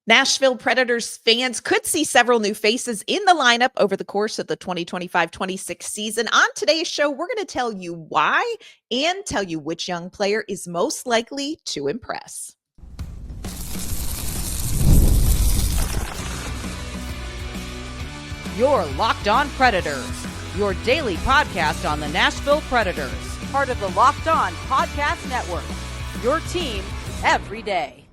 Nashville Predators fans could see several new faces in the lineup over the course of the 2025-26 season. On today's show, we're going to tell you why and tell you which young player is most likely to impress. You're Locked On Predators, your daily podcast on the Nashville Predators, part of the Locked On Podcast Network, your team every day.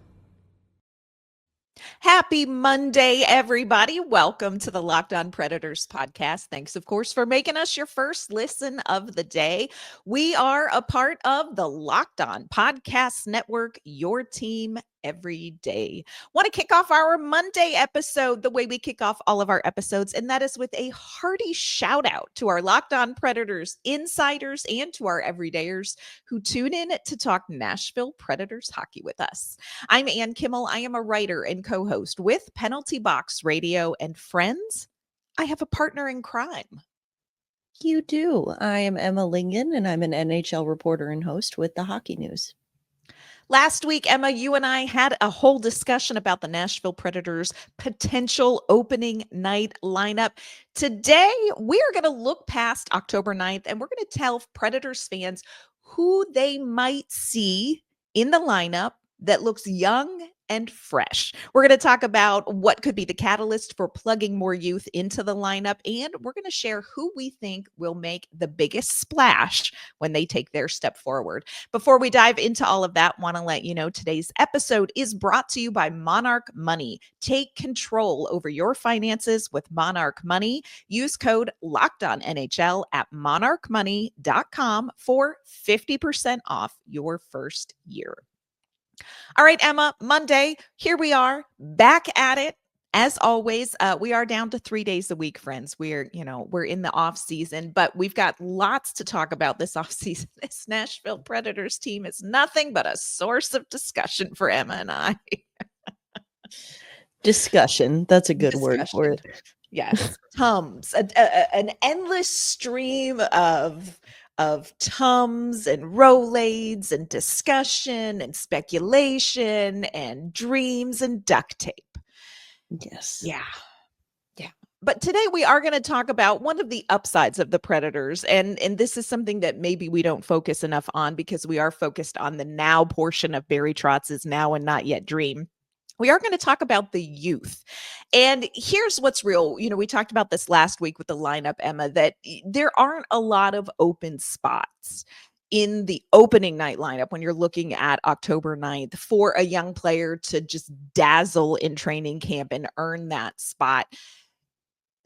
Happy Monday, everybody. Welcome to the Locked On Predators podcast. Thanks, of course, for making us your first listen of the day. We are a part of the Locked On Podcast Network, your team every day. Want to kick off our Monday episode the way we kick off all of our episodes, and that is with a hearty shout out to our Locked On Predators insiders and to our everydayers who tune in to talk Nashville Predators hockey with us. I'm Ann Kimmel. I am a writer and co-host with Penalty Box Radio, and friends, I have a partner in crime. You do. I am Emma Lingan, and I'm an NHL reporter and host with the Hockey News. Last week, Emma, you and I had a whole discussion about the Nashville Predators' potential opening night lineup. Today, we are going to look past October 9th, and we're going to tell Predators fans who they might see in the lineup that looks young and fresh. We're going to talk about what could be the catalyst for plugging more youth into the lineup, and we're going to share who we think will make the biggest splash when they take their step forward. Before we dive into all of that, want to let you know today's episode is brought to you by Monarch Money. Take control over your finances with Monarch Money. Use code LOCKEDONNHL at monarchmoney.com for 50% off your first year. All right, Emma, Monday, here we are back at it. As always, we are down to 3 days a week, friends. We're in the off season, but we've got lots to talk about this off season. This Nashville Predators team is nothing but a source of discussion for Emma and I. Discussion. That's a good word for it. Yes. Tums, an endless stream of tums and rolades and discussion and speculation and dreams and duct tape. Yes. Yeah. But today we are going to talk about one of the upsides of the Predators. And this is something that maybe we don't focus enough on because we are focused on the now portion of Barry Trotz's now and not yet dream. We are going to talk about the youth. And here's what's real. We talked about this last week with the lineup, Emma, that there aren't a lot of open spots in the opening night lineup when you're looking at October 9th for a young player to just dazzle in training camp and earn that spot.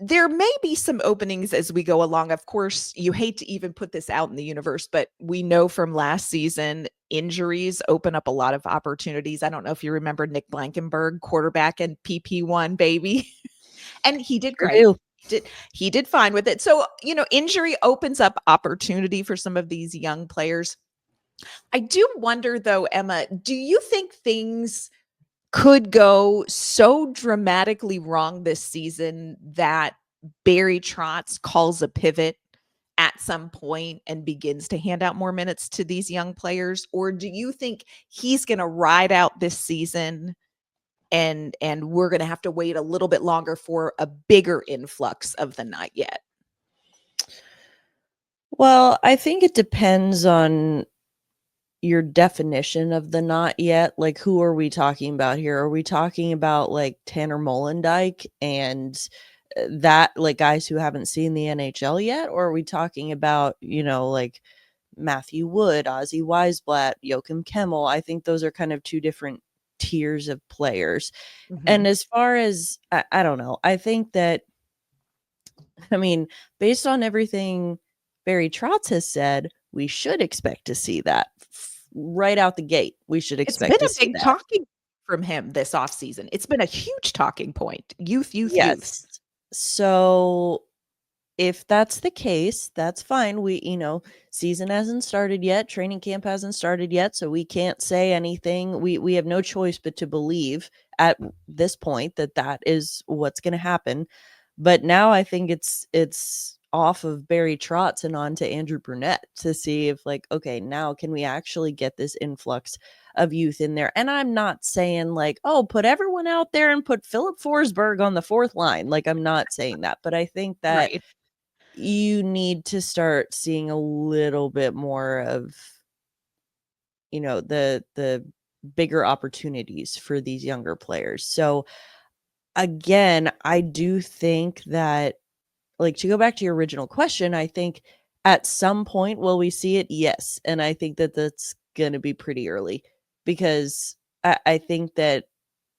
There may be some openings as we go along. Of course, you hate to even put this out in the universe, but we know from last season, injuries open up a lot of opportunities. I don't know if you remember Nick Blankenberg, quarterback and PP1, baby. And he did great. He did fine with it. So, injury opens up opportunity for some of these young players. I do wonder, though, Emma, do you think things could go so dramatically wrong this season that Barry Trotz calls a pivot at some point and begins to hand out more minutes to these young players? Or do you think he's going to ride out this season and we're going to have to wait a little bit longer for a bigger influx of the not yet? Well, I think it depends on your definition of the not yet. Like, who are we talking about here? Are we talking about like Tanner Molendyk and that, like, guys who haven't seen the NHL yet? Or are we talking about, like Matthew Wood, Ozzy Weisblatt, Joakim Kemmel? I think those are kind of two different tiers of players. Mm-hmm. And as far as, I don't know, I think that, based on everything Barry Trotz has said, we should expect to see that right out the gate. We should expect to see that. It's been a big talking from him this offseason. It's been a huge talking point. Youth. Yes. So if that's the case, that's fine. We, season hasn't started yet. Training camp hasn't started yet. So we can't say anything. We have no choice but to believe at this point that is what's going to happen. But now I think it's off of Barry Trotz and on to Andrew Brunette to see if, like, okay, now can we actually get this influx of youth in there. And I'm not saying like, oh, put everyone out there and put Philip Forsberg on the fourth line. Like, I'm not saying that, but I think that Right. you need to start seeing a little bit more of, the bigger opportunities for these younger players. So again, I do think that, like, to go back to your original question, I think at some point will we see it? Yes. And I think that that's going to be pretty early, because I think that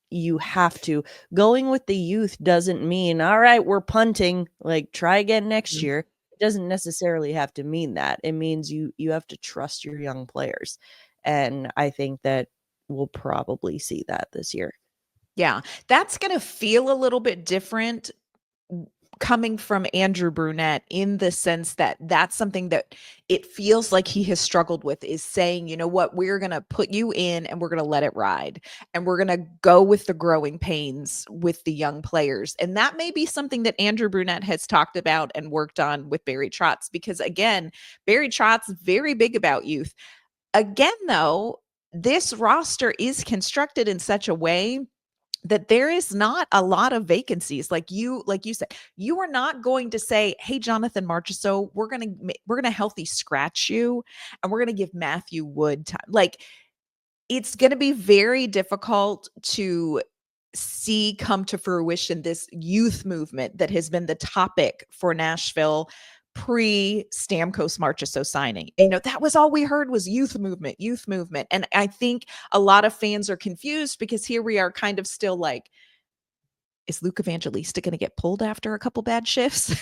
you have to. Going with the youth doesn't mean, all right, we're punting, like, try again next Mhm. year. It doesn't necessarily have to mean that. It means you have to trust your young players. And I think that we'll probably see that this year. Yeah, that's gonna feel a little bit different coming from Andrew Brunette, in the sense that that's something that it feels like he has struggled with, is saying, you know what, we're going to put you in and we're going to let it ride. And we're going to go with the growing pains with the young players. And that may be something that Andrew Brunette has talked about and worked on with Barry Trotz, because again, Barry Trotz, very big about youth. Again, though, this roster is constructed in such a way that there is not a lot of vacancies. Like you said, you are not going to say, hey, Jonathan Marchessault, we're gonna healthy scratch you and we're gonna give Matthew Wood time. Like, it's gonna be very difficult to see come to fruition this youth movement that has been the topic for Nashville pre Stamkos Marchessault signing. That was all we heard was youth movement, youth movement. And I think a lot of fans are confused, because here we are kind of still like, is Luke Evangelista going to get pulled after a couple bad shifts?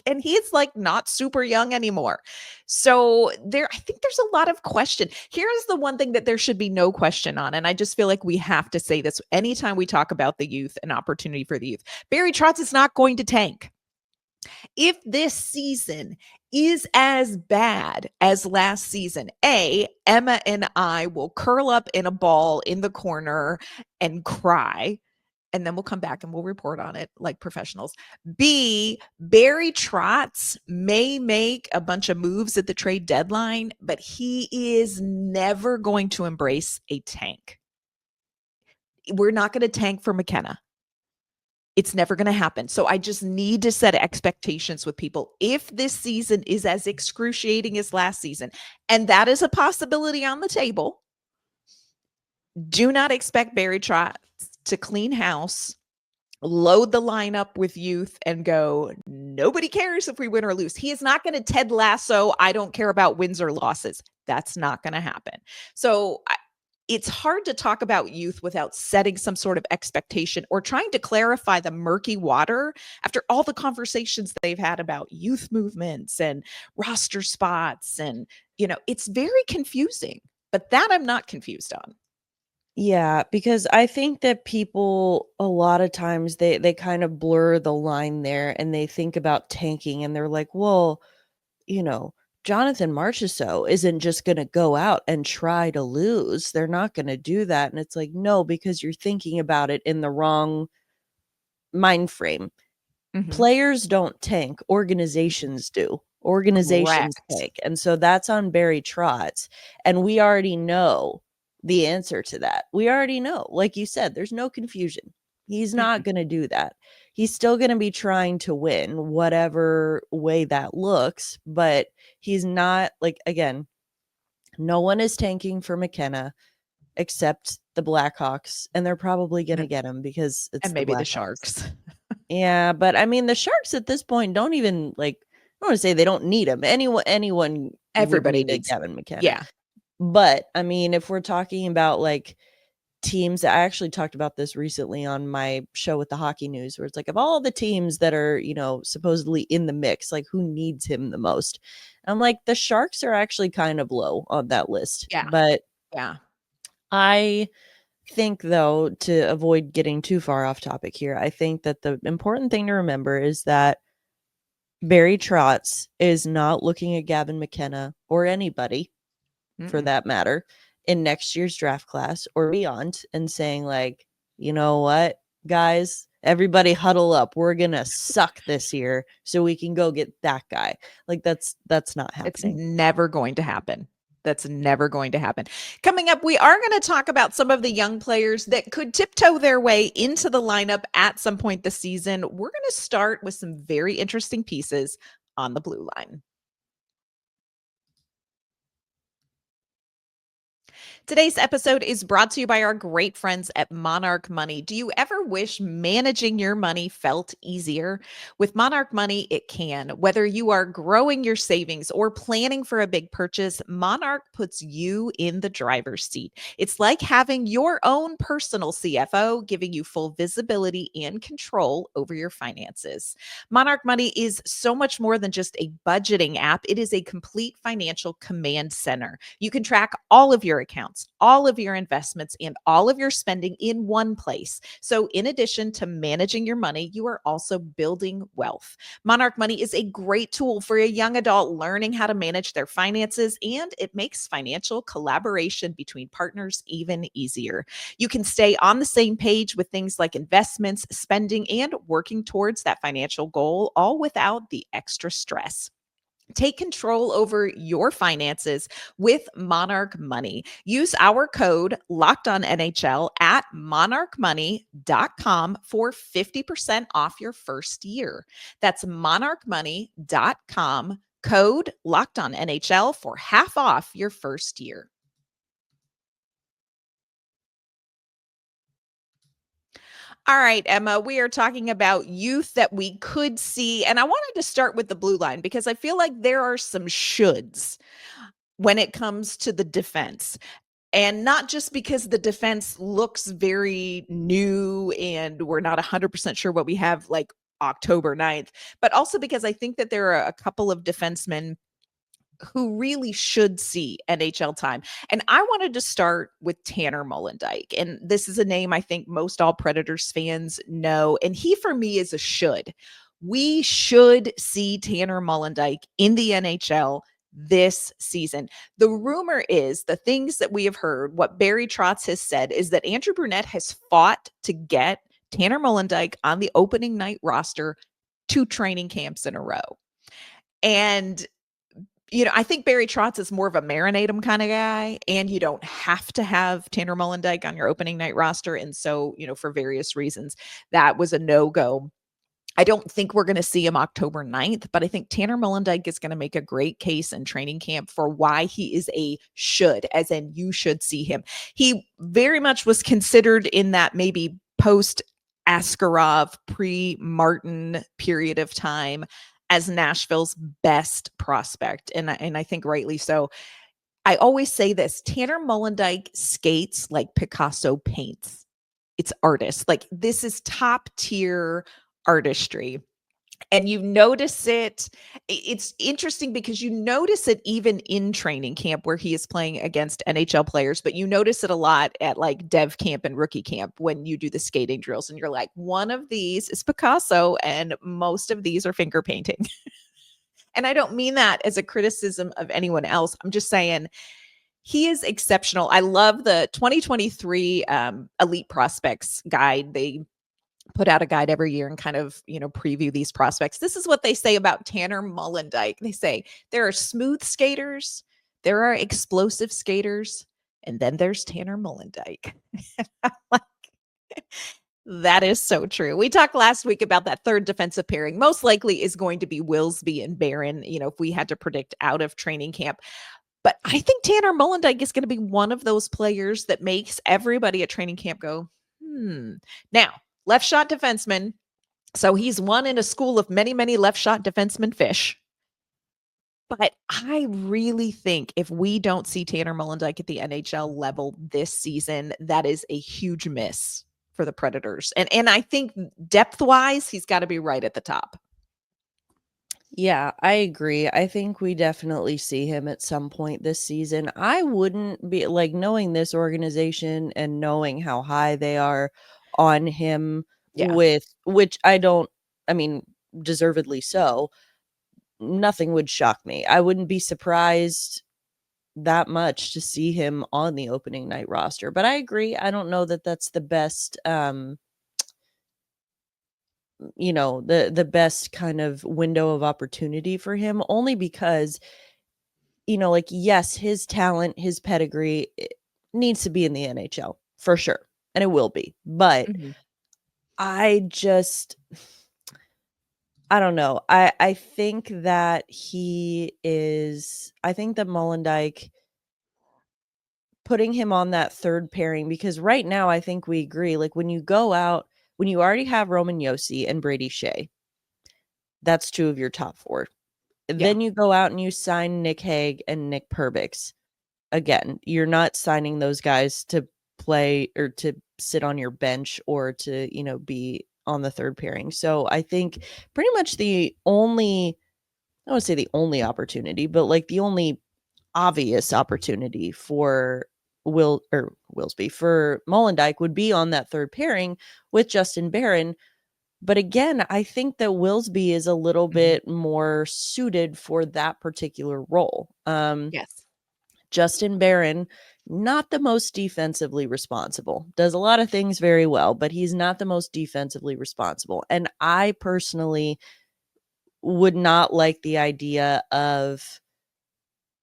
And he's like not super young anymore. So I think there's a lot of question. Here's the one thing that there should be no question on. And I just feel like we have to say this anytime we talk about the youth and opportunity for the youth. Barry Trotz is not going to tank. If this season is as bad as last season, Emma and I will curl up in a ball in the corner and cry, and then we'll come back and we'll report on it like professionals. B, Barry Trotz may make a bunch of moves at the trade deadline, but he is never going to embrace a tank. We're not going to tank for McKenna. It's never going to happen. So I just need to set expectations with people. If this season is as excruciating as last season, and that is a possibility on the table, do not expect Barry Trotz to clean house, load the lineup with youth, and go, nobody cares if we win or lose. He is not going to Ted Lasso, I don't care about wins or losses. That's not going to happen. So it's hard to talk about youth without setting some sort of expectation or trying to clarify the murky water after all the conversations they've had about youth movements and roster spots. And, it's very confusing, but that I'm not confused on. Yeah, because I think that people a lot of times they kind of blur the line there, and they think about tanking and they're like, well, Jonathan Marchessault isn't just going to go out and try to lose. They're not going to do that. And it's like, no, because you're thinking about it in the wrong mind frame. Mm-hmm. Players don't tank, organizations do. Organizations Correct. tank. And so that's on Barry Trotz. And we already know the answer to that. We already know. Like you said, there's no confusion. He's not going to do that. He's still going to be trying to win whatever way that looks, but he's not, like, again, no one is tanking for McKenna except the Blackhawks, and they're probably going to get him because it's And maybe the Blackhawks. Sharks. Yeah, but I mean, the Sharks at this point don't even, like, I don't want to say they don't need him. Anyone Everybody would need needs a Gavin McKenna. Yeah. But I mean, if we're talking about like teams, I actually talked about this recently on my show with the Hockey News, where it's like, of all the teams that are, supposedly in the mix, like, who needs him the most? And I'm like, the Sharks are actually kind of low on that list. Yeah. But Yeah. I think, though, to avoid getting too far off topic here, I think that the important thing to remember is that Barry Trotz is not looking at Gavin McKenna or anybody, for that matter, in next year's draft class or beyond, and saying, like, you know what, guys, everybody huddle up. We're going to suck this year so we can go get that guy. Like, that's not It's happening. never going to happen. That's never going to happen. Coming up, we are going to talk about some of the young players that could tiptoe their way into the lineup at some point this season. We're going to start with some very interesting pieces on the blue line. Today's episode is brought to you by our great friends at Monarch Money. Do you ever wish managing your money felt easier? With Monarch Money, it can. Whether you are growing your savings or planning for a big purchase, Monarch puts you in the driver's seat. It's like having your own personal CFO, giving you full visibility and control over your finances. Monarch Money is so much more than just a budgeting app. It is a complete financial command center. You can track all of your accounts, all of your investments, and all of your spending in one place. So, in addition to managing your money, you are also building wealth. Monarch Money is a great tool for a young adult learning how to manage their finances, and it makes financial collaboration between partners even easier. You can stay on the same page with things like investments, spending, and working towards that financial goal, all without the extra stress. Take control over your finances with Monarch Money. Use our code LOCKEDONNHL at monarchmoney.com for 50% off your first year. That's monarchmoney.com, code LOCKEDONNHL for half off your first year. All right, Emma, we are talking about youth that we could see. And I wanted to start with the blue line because I feel like there are some shoulds when it comes to the defense. And not just because the defense looks very new and we're not 100% sure what we have like October 9th, but also because I think that there are a couple of defensemen who really should see NHL time. And I wanted to start with Tanner Molendyk. And this is a name I think most all Predators fans know. And he, for me, is a should. We should see Tanner Molendyk in the NHL this season. The rumor is, the things that we have heard, what Barry Trotz has said, is that Andrew Brunette has fought to get Tanner Molendyk on the opening night roster 2 training camps in a row. And I think Barry Trotz is more of a marinate 'em kind of guy, and you don't have to have Tanner Molendyk on your opening night roster. And so, for various reasons, that was a no-go. I don't think we're going to see him October 9th, but I think Tanner Molendyk is going to make a great case in training camp for why he is a should, as in you should see him. He very much was considered in that maybe post Askarov, pre-Martin period of time as Nashville's best prospect. And I think rightly so. I always say this: Tanner Molendyk skates like Picasso paints. It's artist. Like, this is top tier artistry. And you notice it. It's interesting because you notice it even in training camp where he is playing against NHL players, but you notice it a lot at like dev camp and rookie camp when you do the skating drills and you're like, one of these is Picasso and most of these are finger painting. And I don't mean that as a criticism of anyone else. I'm just saying he is exceptional. I love the 2023 Elite Prospects guide. They put out a guide every year and kind of, preview these prospects. This is what they say about Tanner Molendyk. They say there are smooth skaters, there are explosive skaters, and then there's Tanner Molendyk. That is so true. We talked last week about that third defensive pairing. Most likely is going to be Willsby and Barron, if we had to predict out of training camp. But I think Tanner Molendyk is going to be one of those players that makes everybody at training camp go, Now, left shot defenseman. So he's one in a school of many, many left shot defenseman fish. But I really think if we don't see Tanner Molendyk at the NHL level this season, that is a huge miss for the Predators. And I think depth-wise, he's got to be right at the top. Yeah, I agree. I think we definitely see him at some point this season. I wouldn't be like, knowing this organization and knowing how high they are on him, Yeah. with which deservedly so. Nothing would shock me. I wouldn't be surprised that much to see him on the opening night roster. But I agree. I don't know that that's the best the best kind of window of opportunity for him, only because like, yes, his talent, his pedigree needs to be in the NHL for sure. And it will be. But Mhm. I don't know. I think that I think that Molendyk, putting him on that third pairing, because right now I think we agree, like when you go out, when you already have Roman Josi and Brady Shea, that's 2 of your top 4. Yeah. Then you go out and you sign Nick Hague and Nick Perbix. Again, you're not signing those guys to play or to sit on your bench or to, be on the third pairing. So I think pretty much I don't want to say the only opportunity, but like the only obvious opportunity for Willsby for Molendyk would be on that third pairing with Justin Barron. But again, I think that Willsby is a little Mhm. bit more suited for that particular role. Yes. Justin Barron, not the most defensively responsible, does a lot of things very well, but he's not the most defensively responsible. And I personally would not like the idea of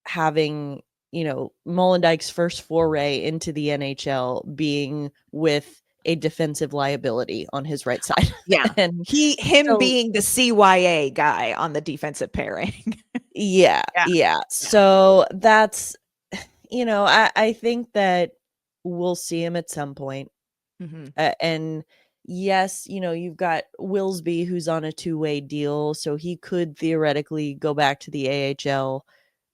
having, Molendyk's first foray into the NHL being with a defensive liability on his right side. Yeah. And Him so, being the CYA guy on the defensive pairing. yeah, Yeah. yeah. Yeah. So that's, I think that we'll see him at some point. Mhm. And yes, you've got Willsby who's on a 2-way deal, so he could theoretically go back to the AHL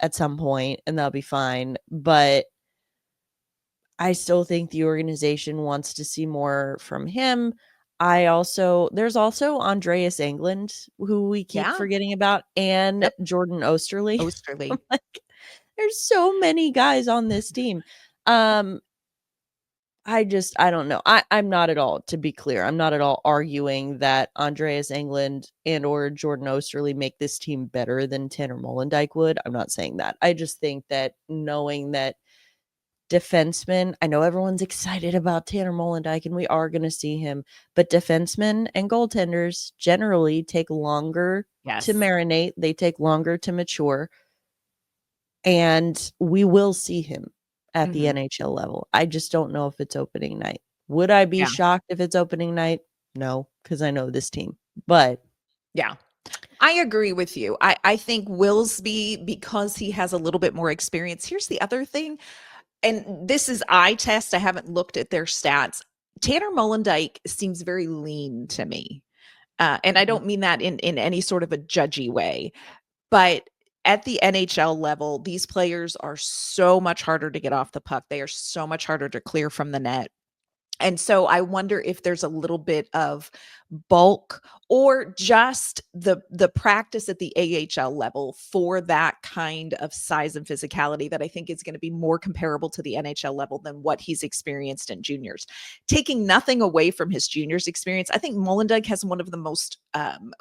at some point and that'll be fine. But I still think the organization wants to see more from him. There's also Andreas Englund, who we keep Yeah. forgetting about, and Yep. Jordan Osterley. I'm Osterley. like, there's so many guys on this team. Um, I don't know. I'm not at all, to be clear, I'm not at all arguing that Andreas Englund and or Jordan Osterley make this team better than Tanner Molendyk would. I'm not saying that. I just think that knowing that defensemen, I know everyone's excited about Tanner Molendyk and we are going to see him, but defensemen and goaltenders generally take longer to Yes. marinate. They take longer to mature, and we will see him at the Mhm. NHL level. I just don't know if it's opening night. Would I be Yeah. shocked if it's opening night? No, because I know this team. But Yeah. I agree with you. I think Willsby, because he has a little bit more experience. Here's the other thing, and this is eye test. I haven't looked at their stats. Tanner Molendyk seems very lean to me. And I don't mean that in any sort of a judgy way, but at the NHL level, these players are so much harder to get off the puck. They are so much harder to clear from the net. And so I wonder if there's a little bit of bulk or just the practice at the AHL level for that kind of size and physicality that I think is going to be more comparable to the NHL level than what he's experienced in juniors. Taking nothing away from his juniors experience, I think Molendyk has one of the most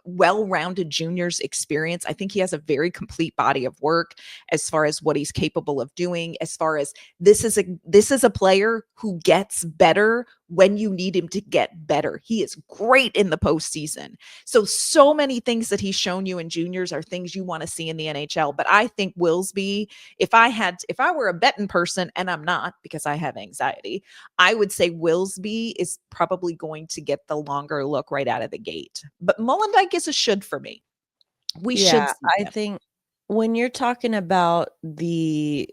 well-rounded juniors experience. I think he has a very complete body of work as far as what he's capable of doing, as far as this is a player who gets better when you need him to get better. He is great in the postseason. So many things that he's shown you in juniors are things you want to see in the NHL. But I think Willsby, if I were a betting person, and I'm not because I have anxiety, I would say Willsby is probably going to get the longer look right out of the gate. But Molendyk is a should for me. We should yeah, see I him. think when you're talking about the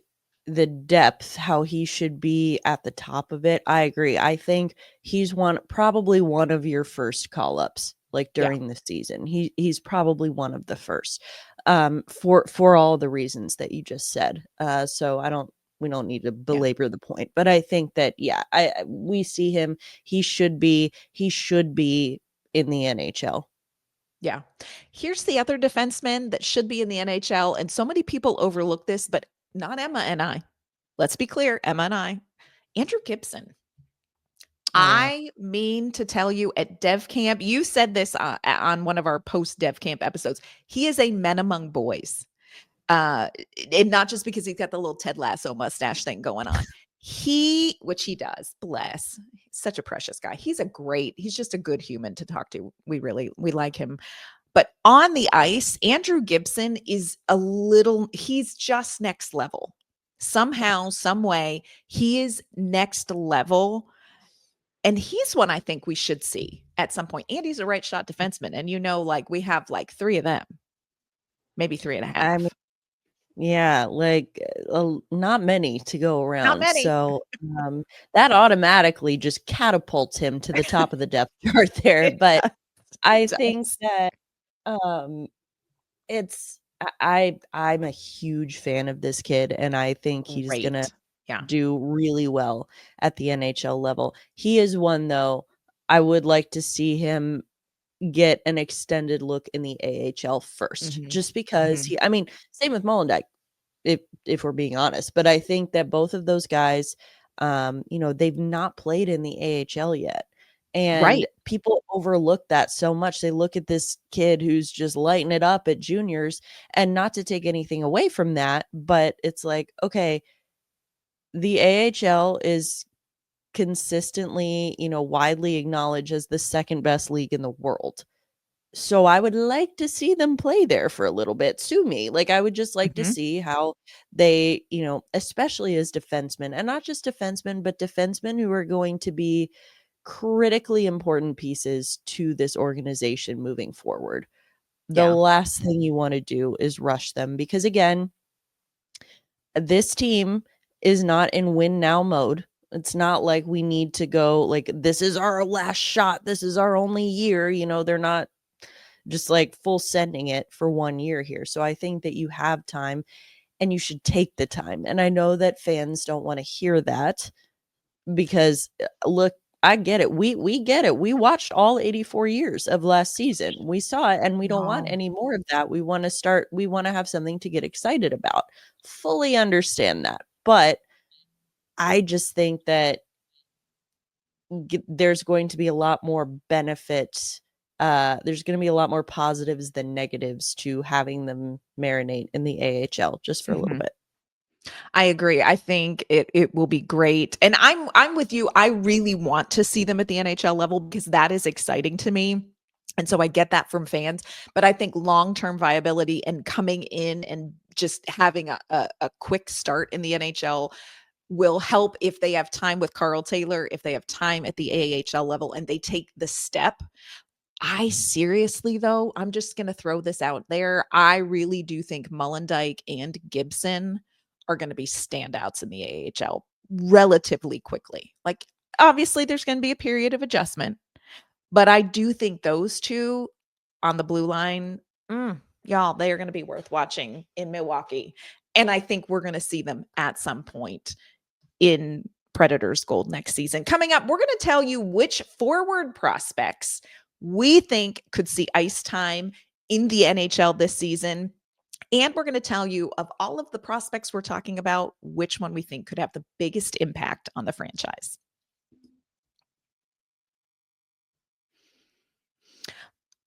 depth, how he should be at the top of it, I agree. I think he's probably one of your first call-ups, like Yeah, during the season. He's probably one of the first, for all the reasons that you just said. So we don't need to yeah. belabor the point, but I think that, yeah, we see him. He should be in the NHL. Yeah. Here's the other defenseman that should be in the NHL, and so many people overlook this, but not Emma and I. Let's be clear, Emma and I. Andrew Gibson. Yeah. I mean to tell you at Dev Camp, you said this on one of our post Dev Camp episodes. He is a men among boys. Uh, and not just because he's got the little Ted Lasso mustache thing going on. Which he does, bless, such a precious guy. He's just a good human to talk to. We like him. But on the ice, Andrew Gibson is he's just next level. Somehow, some way, he is next level. And he's one I think we should see at some point. Andy's a right shot defenseman. And like we have like 3 of them, maybe 3 and a half. I mean, yeah, like not many to go Not around. many. So that automatically just catapults him to the top of the depth chart there. But I think that I'm a huge fan of this kid, and I think he's gonna do really well at the NHL level. He is one, though, I would like to see him get an extended look in the AHL first, just because I mean, same with Molendyk, if we're being honest. But I think that both of those guys, they've not played in the AHL yet. And people overlook that so much. They look at this kid who's just lighting it up at juniors, and not to take anything away from that, but it's like, okay, the AHL is consistently, widely acknowledged as the second best league in the world. So I would like to see them play there for a little bit. Sue me. Like, I would just like to see how they, especially as defensemen, and not just defensemen, but defensemen who are going to be critically important pieces to this organization moving forward. The last thing you want to do is rush them, because again, this team is not in win now mode. It's not like we need to go like, this is our last shot, this is our only year. They're not just like full sending it for 1 year here. So I think that you have time, and you should take the time. And I know that fans don't want to hear that, because look, I get it. We get it. We watched all 84 years of last season. We saw it, and we don't want any more of that. We want to have something to get excited about. Fully understand that. But I just think that there's going to be a lot more benefit. There's going to be a lot more positives than negatives to having them marinate in the AHL just for a little bit. I agree. I think it will be great. And I'm with you. I really want to see them at the NHL level, because that is exciting to me. And so I get that from fans, but I think long-term viability and coming in and just having a quick start in the NHL will help if they have time with Carl Taylor, if they have time at the AHL level and they take the step. I seriously, though, I'm just going to throw this out there. I really do think Molendyk and Gibson are going to be standouts in the AHL relatively quickly. Like, obviously, there's going to be a period of adjustment, but I do think those two on the blue line, y'all, they are going to be worth watching in Milwaukee. And I think we're going to see them at some point in Predators Gold next season. Coming up, we're going to tell you which forward prospects we think could see ice time in the NHL this season. And we're going to tell you, of all of the prospects we're talking about, which one we think could have the biggest impact on the franchise.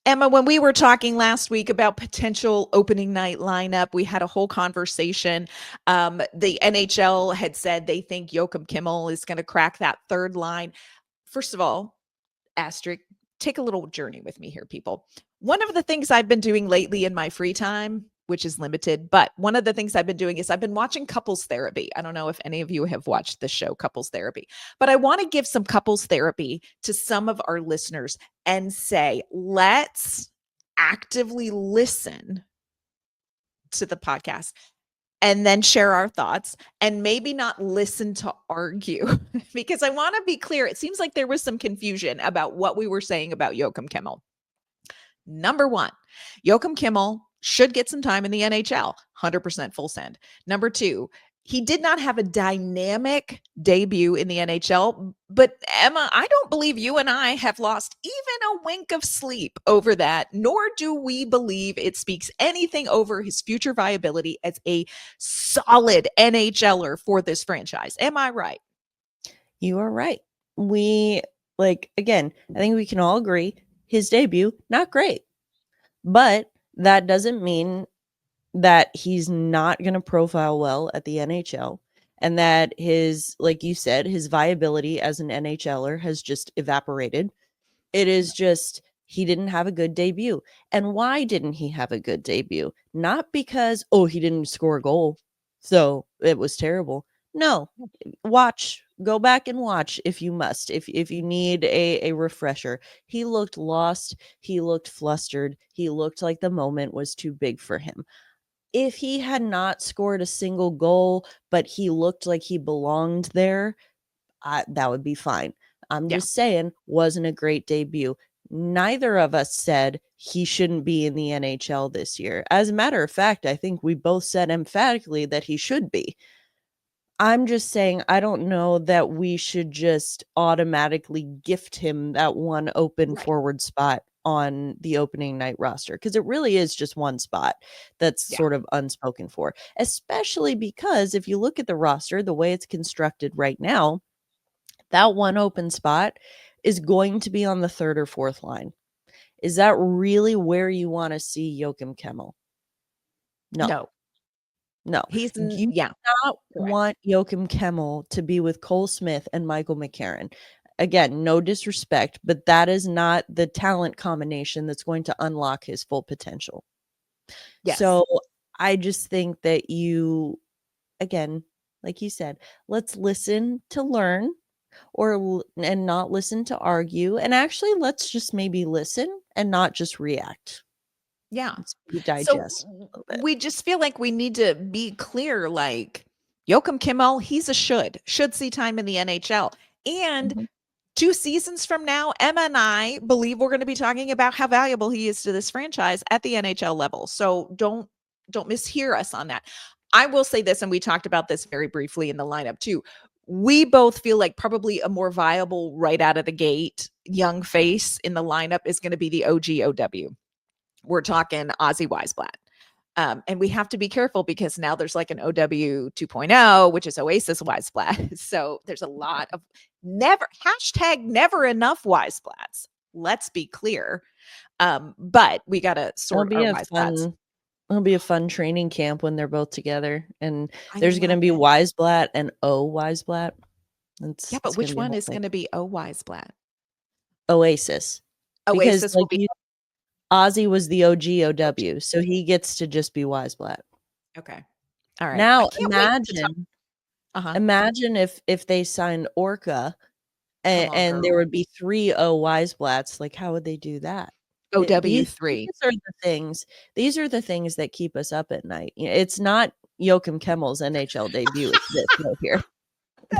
Emma, when we were talking last week about potential opening night lineup, we had a whole conversation. The NHL had said they think Joakim Kemmel is going to crack that third line. First of all, asterisk, take a little journey with me here, people. One of the things I've been doing lately in my free time, which is limited, but one of the things I've been doing is I've been watching couples therapy. I don't know if any of you have watched the show Couples Therapy, but I want to give some couples therapy to some of our listeners and say, let's actively listen to the podcast and then share our thoughts, and maybe not listen to argue, because I want to be clear. It seems like there was some confusion about what we were saying about Joakim Kemmel. Number one, Joakim Kemmel should get some time in the NHL, 100% full send. Number two, he did not have a dynamic debut in the NHL, but Emma, I don't believe you and I have lost even a wink of sleep over that, nor do we believe it speaks anything over his future viability as a solid NHLer for this franchise. Am I right? You are right. Again, I think we can all agree his debut, not great, but that doesn't mean that he's not going to profile well at the NHL, and that like you said, his viability as an NHLer has just evaporated. It is just, he didn't have a good debut. And why didn't he have a good debut? Not because, he didn't score a goal, so it was terrible. No, go back and watch if you must, if you need a refresher. He looked lost, he looked flustered, he looked like the moment was too big for him. If he had not scored a single goal, but he looked like he belonged there, that would be fine. I'm Yeah. just saying, wasn't a great debut. Neither of us said he shouldn't be in the NHL this year. As a matter of fact, I think we both said emphatically that he should be. I'm just saying, I don't know that we should just automatically gift him that one open Right. forward spot on the opening night roster, because it really is just one spot that's Yeah. sort of unspoken for, especially because if you look at the roster, the way it's constructed right now, that one open spot is going to be on the third or fourth line. Is that really where you want to see Joakim Kemmel? No. No. No. He's You yeah. do not Correct. want Joakim Kemmel to be with Cole Smith and Michael McCarron. Again, no disrespect, but that is not the talent combination that's going to unlock his full potential. Yes. So I just think that again, like you said, let's listen to learn, and not listen to argue. And actually, let's just maybe listen and not just react. Yeah. Let's maybe So digest a little bit. we just feel like we need to be clear, like Joakim Kemmel, he's a should see time in the NHL. And Mhm. 2 seasons from now, Emma and I believe we're going to be talking about how valuable he is to this franchise at the NHL level. So don't mishear us on that. I will say this, and we talked about this very briefly in the lineup too. We both feel like probably a more viable right out of the gate young face in the lineup is going to be the OGOW. We're talking Ozzy Weisblatt. And we have to be careful because now there's like an OW 2.0, which is Oasis Weisblatt. So there's a lot of never enough Weisblatts. Let's be clear. But we got to sort our Weisblatts. It'll be a fun training camp when they're both together, and I there's going to love be it. Weisblatt and Weisblatt. Yeah, but which one is going to be Weisblatt? Oasis. Because Oasis will be Ozzy was the OGOW, so he gets to just be Weisblatt. okay. All right. Now I can't wait to talk. imagine if they signed Orca Come on, and there girl. would be 3 Weisblatts. Like, how would they do that? OW3. These are the things that keep us up at night. It's not Joakim Kemmel's NHL debut. It's this right here.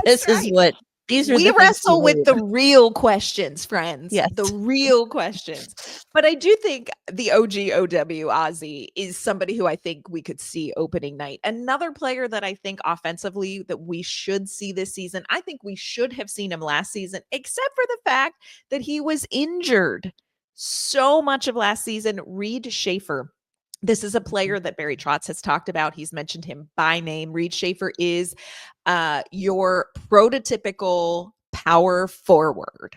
This is what these are. We the wrestle with the real questions, friends. Yes. The real questions. But I do think the OGOW Ozzy is somebody who I think we could see opening night. Another player that I think offensively that we should see this season. I think we should have seen him last season, except for the fact that he was injured so much of last season. Reid Schaefer. This is a player that Barry Trotz has talked about. He's mentioned him by name. Reid Schaefer is your prototypical power forward.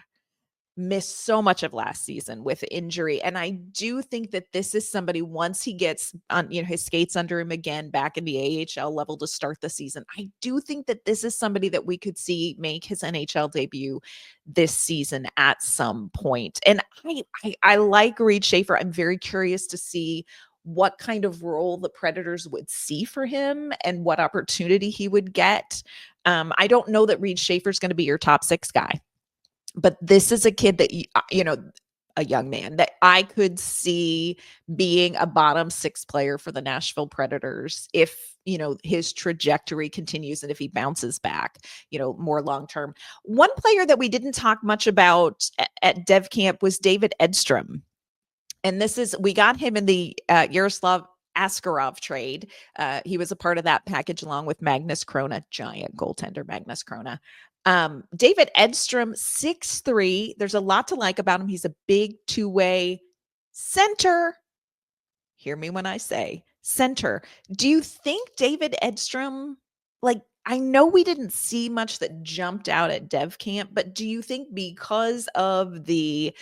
Missed so much of last season with injury. And I do think that this is somebody, once he gets on, his skates under him again back in the AHL level to start the season, I do think that this is somebody that we could see make his NHL debut this season at some point. And I like Reid Schaefer. I'm very curious to see what kind of role the Predators would see for him and what opportunity he would get. I don't know that Reid Schaefer is going to be your top 6 guy. But this is a kid that, a young man that I could see being a bottom 6 player for the Nashville Predators if, his trajectory continues and if he bounces back, more long term. One player that we didn't talk much about at Dev Camp was David Edstrom. And we got him in the Yaroslav Askarov trade. He was a part of that package along with Magnus Krona, giant goaltender Magnus Krona. David Edstrom, 6'3". There's a lot to like about him. He's a big 2-way center. Hear me when I say center. Do you think David Edstrom, I know we didn't see much that jumped out at Dev Camp, but do you think because of the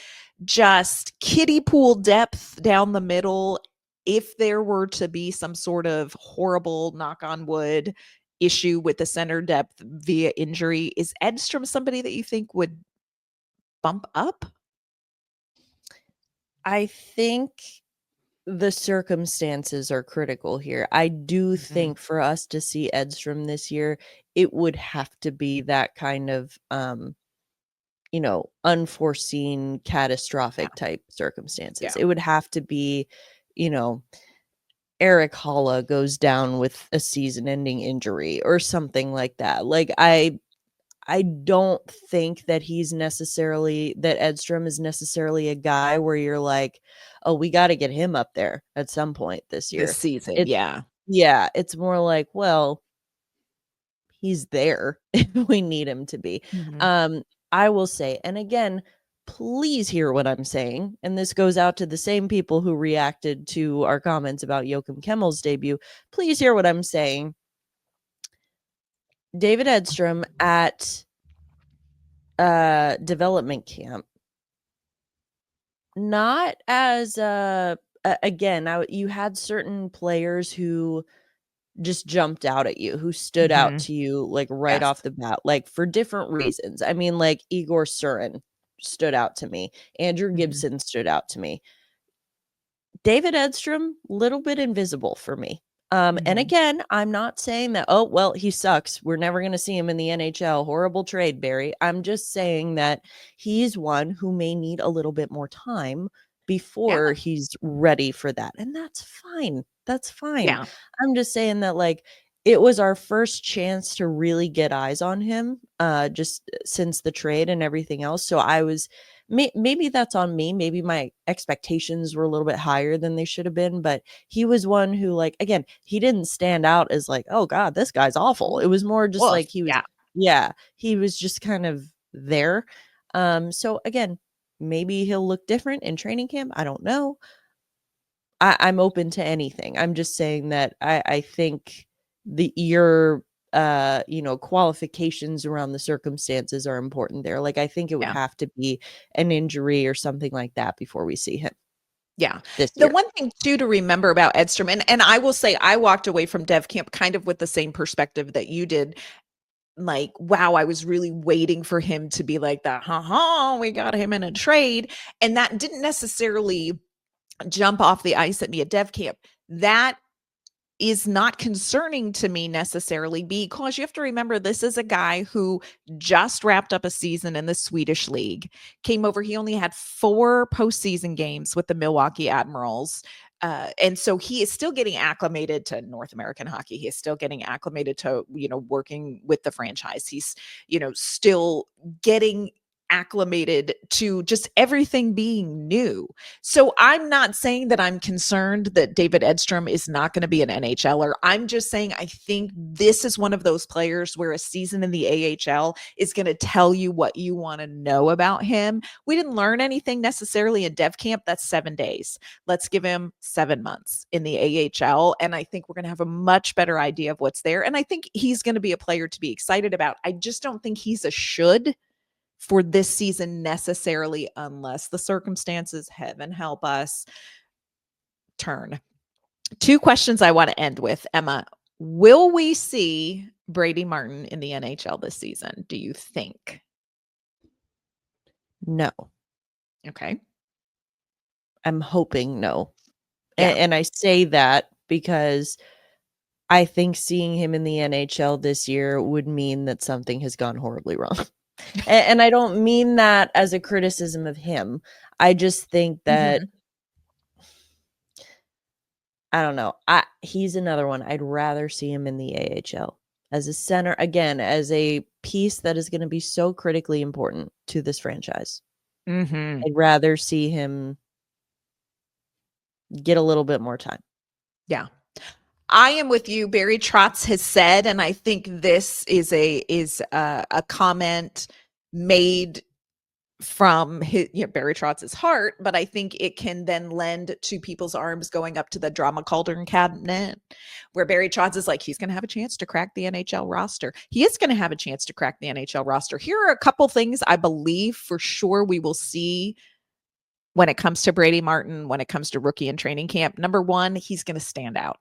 just kiddie pool depth down the middle, if there were to be some sort of horrible knock on wood issue with the center depth via injury, is Edstrom somebody that you think would bump up? I think the circumstances are critical here. I do think for us to see Edstrom this year, it would have to be that kind of unforeseen catastrophic type circumstances. Yeah. It would have to be, you know, Eric Holla goes down with a season-ending injury or something like that. Like I don't think that Edstrom is necessarily a guy where you're like, "Oh, we got to get him up there at some point this This year." season, It's yeah. Yeah, it's more like, well, he's there if we need him to be. Mhm. I will say, and again, please hear what I'm saying, and this goes out to the same people who reacted to our comments about Joakim Kemmel's debut. Please hear what I'm saying. David Edstrom at development camp, not as again, you had certain players who just jumped out at you, who stood out Mhm. to you like right Yes. off the bat, like for different reasons. I mean, like Igor Surin stood out to me. Andrew Mhm. Gibson stood out to me. David Edstrom, little bit invisible for me. And Mhm. again, I'm not saying that, oh, well, he sucks. We're never going to see him in the NHL. Horrible trade, Barry. I'm just saying that he's one who may need a little bit more time Yeah. before he's ready for that. And that's fine. That's fine. Yeah. I'm just saying that, like, it was our first chance to really get eyes on him, just since the trade and everything else. So I was maybe that's on me. Maybe my expectations were a little bit higher than they should have been, but he was one who, like, again, he didn't stand out as like, oh God, this guy's awful. It was more just Woof. like he was, Yeah. yeah, he was just kind of there. So again, maybe he'll look different in training camp. I don't know. I'm open to anything. I'm just saying that I think your qualifications around the circumstances are important there. Like I think it would Yeah. have to be an injury or something like that before we see him Yeah. this The year. one thing too to remember about Edstrom, and I will say I walked away from dev camp kind of with the same perspective that you did. Like, wow, I was really waiting for him to be like that. We got him in a trade. And that didn't necessarily jump off the ice at me at dev camp. That is not concerning to me necessarily because you have to remember this is a guy who just wrapped up a season in the Swedish league, came over. He only had 4 postseason games with the Milwaukee Admirals. And so he is still getting acclimated to North American hockey. He is still getting acclimated to, working with the franchise. He's, still getting acclimated to just everything being new. So I'm not saying that I'm concerned that David Edstrom is not going to be an NHLer. I'm just saying I think this is one of those players where a season in the AHL is going to tell you what you want to know about him. We didn't learn anything necessarily in dev camp. That's 7 days. Let's give him 7 months in the AHL. And I think we're going to have a much better idea of what's there. And I think he's going to be a player to be excited about. I just don't think he's a should for this season necessarily, unless the circumstances, heaven help us, turn. 2 questions I want to end with, Emma. Will we see Brady Martin in the NHL this season, do you think? No, Okay. I'm hoping no. Yeah. And I say that because I think seeing him in the NHL this year would mean that something has gone horribly wrong. And I don't mean that as a criticism of him. I just think that Mhm. I don't know. He's another one. I'd rather see him in the AHL as a center, again, as a piece that is going to be so critically important to this franchise. Mhm. I'd rather see him get a little bit more time. Yeah. I am with you. Barry Trotz has said, and I think this is a comment made from his, Barry Trotz's heart, but I think it can then lend to people's arms going up to the drama cauldron cabinet where Barry Trotz is like, he's going to have a chance to crack the NHL roster. He is going to have a chance to crack the NHL roster. Here are a couple things I believe for sure we will see when it comes to Brady Martin, when it comes to rookie and training camp. Number one, he's going to stand out.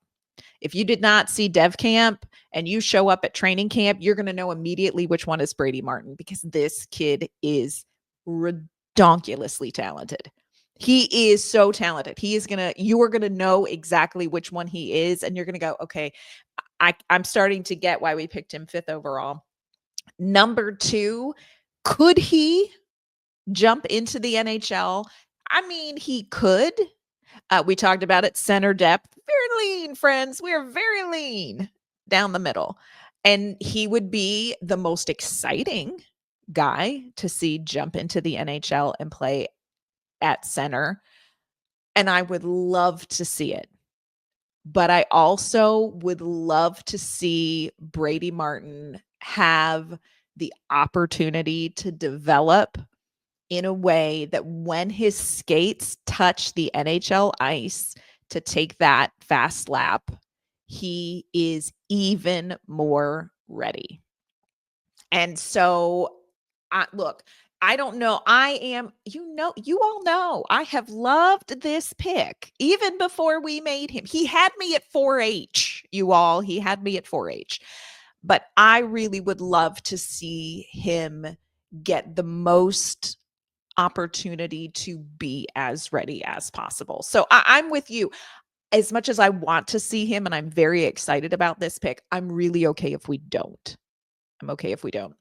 If you did not see dev camp and you show up at training camp, you're going to know immediately which one is Brady Martin because this kid is redonkulously talented. He is so talented. You are gonna know exactly which one he is, and you're gonna go, okay, I'm starting to get why we picked him 5th overall. Number 2, could he jump into the NHL? I mean, he could. We talked about it, center depth, very lean, friends. We're very lean down the middle. And he would be the most exciting guy to see jump into the NHL and play at center. And I would love to see it. But I also would love to see Brady Martin have the opportunity to develop in a way that when his skates touch the NHL ice to take that fast lap, he is even more ready. And so, look, I don't know. You all know, I have loved this pick even before we made him. He had me at 4H, you all. He had me at 4H. But I really would love to see him get the most opportunity to be as ready as possible. So I'm with you. As much as I want to see him and I'm very excited about this pick, I'm really okay if we don't. I'm okay if we don't.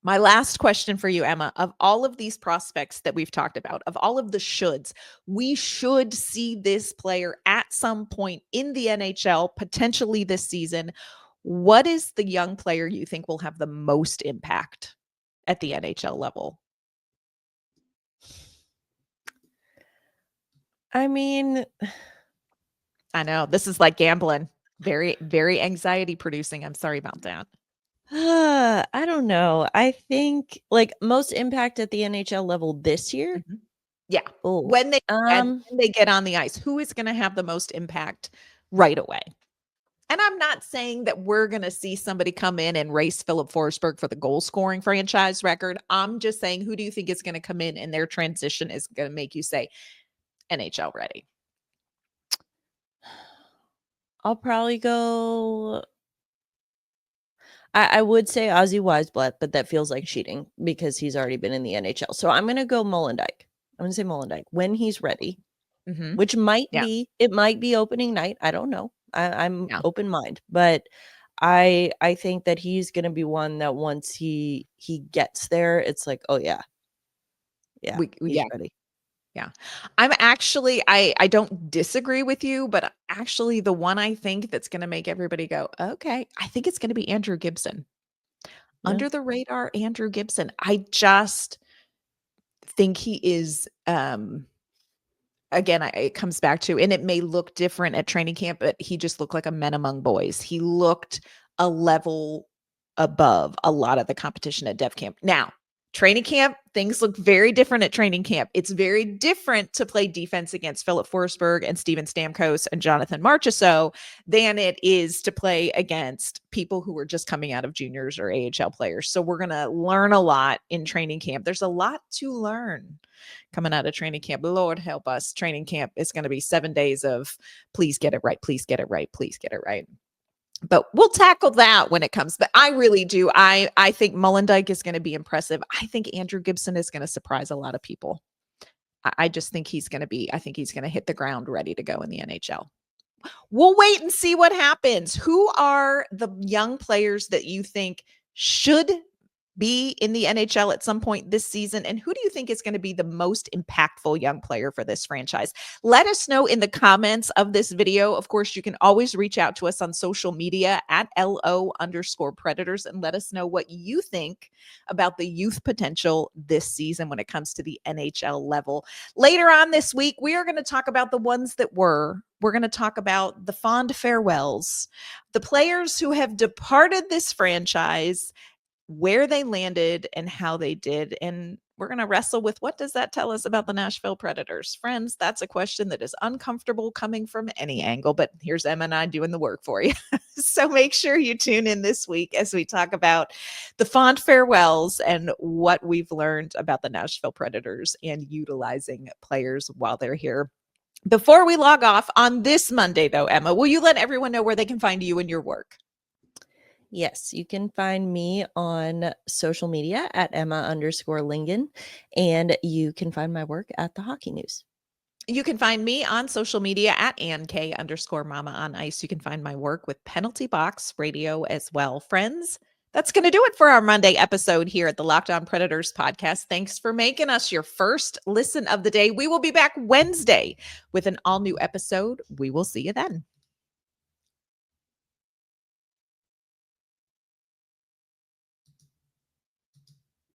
My last question for you, Emma, of all of these prospects that we've talked about, of all of the shoulds, we should see this player at some point in the NHL, potentially this season. What is the young player you think will have the most impact at the NHL level? I mean, I know this is like gambling. Very, very anxiety producing. I'm sorry about that. I don't know. I think like most impact at the NHL level this year. Mhm. Yeah. Oh, When they get on the ice, who is going to have the most impact right away? And I'm not saying that we're going to see somebody come in and race Philip Forsberg for the goal scoring franchise record. I'm just saying, who do you think is going to come in and their transition is going to make you say NHL ready? I'll probably go. I would say Ozzy Weisblatt, but that feels like cheating because he's already been in the NHL. So I'm gonna go Molendyk. I'm gonna say Molendyk when he's ready, Mm-hmm. which Yeah. it might be opening night. I don't know. I'm Yeah. open mind, but I think that he's gonna be one that once he gets there, it's like, oh yeah, he's Yeah. ready. Yeah. I'm actually I don't disagree with you, but actually the one I think that's gonna make everybody go, "Okay," I think it's gonna be Andrew Gibson. Yeah. Under the radar Andrew Gibson. I just think he is, again, it comes back to, and it may look different at training camp, but he just looked like a man among boys. He looked a level above a lot of the competition at Dev Camp. Now, training camp, things look very different at training camp. It's very different to play defense against Philip Forsberg and Steven Stamkos and Jonathan Marchessault than it is to play against people who are just coming out of juniors or AHL players. So we're going to learn a lot in training camp. There's a lot to learn coming out of training camp. Lord help us. Training camp is going to be 7 days of please get it right. Please get it right. Please get it right. But we'll tackle that when it comes. But I really do. I think Molendyk is going to be impressive. I think Andrew Gibson is going to surprise a lot of people. I just think I think he's going to hit the ground ready to go in the NHL. We'll wait and see what happens. Who are the young players that you think should be in the NHL at some point this season? And who do you think is going to be the most impactful young player for this franchise? Let us know in the comments of this video. Of course, you can always reach out to us on social media at LO_Predators and let us know what you think about the youth potential this season when it comes to the NHL level. Later on this week, we are going to talk about the ones that were. We're going to talk about the fond farewells, the players who have departed this franchise, where they landed and how they did. And we're going to wrestle with what does that tell us about the Nashville Predators? Friends, that's a question that is uncomfortable coming from any angle, but here's Emma and I doing the work for you. So make sure you tune in this week as we talk about the fond farewells and what we've learned about the Nashville Predators and utilizing players while they're here. Before we log off on this Monday, though, Emma, will you let everyone know where they can find you and your work? Yes, you can find me on social media at Emma_Lingan, and you can find my work at the Hockey News. You can find me on social media at @AnnK_Mama on Ice. You can find my work with Penalty Box Radio as well. Friends, that's going to do it for our Monday episode here at the Locked On Predators podcast. Thanks for making us your first listen of the day. We will be back Wednesday with an all-new episode. We will see you then.